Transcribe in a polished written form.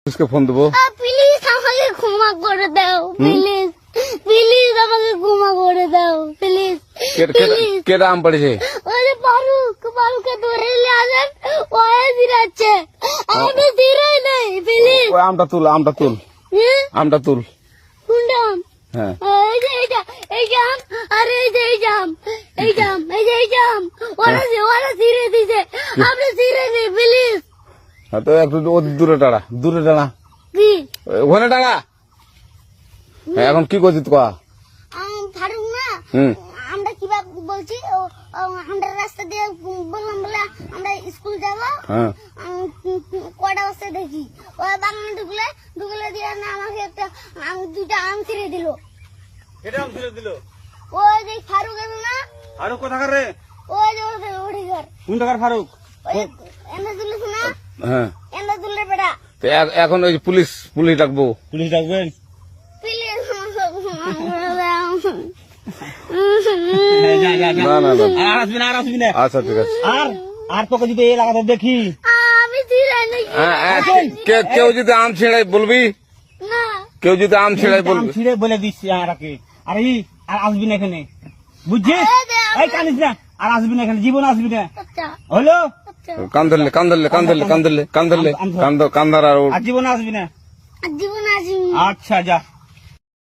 পুলিশকে ফোন দেবো। প্লিজ আমাকে ক্ষমা করে দাও, প্লিজ প্লিজ আমাকে ক্ষমা করে দাও, প্লিজ প্লিজ। কেটা আম পড়েছে? ওই যে ফারুককে ধরে নিয়ে আসেন, ও দিরাচ্ছে, আমি দিরাই নাই, প্লিজ। ওই আমটা তুল, আমটা তুল, আমটা তুল। কোনটা আম? হ্যাঁ এই যে এই জাম, আরে এই যে এই জাম, এই জাম, এই যে এই জাম, ওরা ছিঁড়ে দিছে, আপনি ছিঁড়ে নেই, প্লিজ। তো একটু দূরে টাড়া, দূরে টাড়া, কি ওখানে টাড়া। এখন কি করছিস কয়া? ফারুক না, হুম আমরা কিভাবে বলছি, আমরা রাস্তা দিয়ে বললাম বলে আমরা স্কুল যাবো, হ্যাঁ কটা বসে দেখি ওই বাগানে ঢুকলে দিয়ে না আমাকে একটা দুইটা আম ছিঁড়ে দিল। এটা আম ছিঁড়ে দিল? ওই যে ফারুক এলো না, ফারুক কোথাকার রে? ওই যে ওঠে ঘর, কোন টাকার ফারুক? ওই এনে তুলিস না, হ্যাঁ। এনে তুললে বেড়া, তো এখন ওই পুলিশ ডাকবো। পুলিশ ডাকবেন? প্লিজ না না না, আর আসবি না, আর আসবি না। আচ্ছা ঠিক আছে। আর তোকে যদি এই লাগাতে দেখি, আমি ছিঁড়ে নাই কেউ যদি আম ছিঁড়াই বলবি, না, কেউ যদি আম ছিঁড়াই আম বলবি। ছিঁড়ে বলে দিচ্ছি আরাকে, আর আসবি না এখানে, বুঝছিস? এই কানিস না, আর আসবি না এখানে, জীবন আসবি না, আচ্ছা হলো? আচ্ছা, কান ধরলে কান ধরলে কান ধরলে কান ধরলে কান ধরলে কান ধর আর আর জীবন আসবি না। জীবন আসিনি। আচ্ছা যা।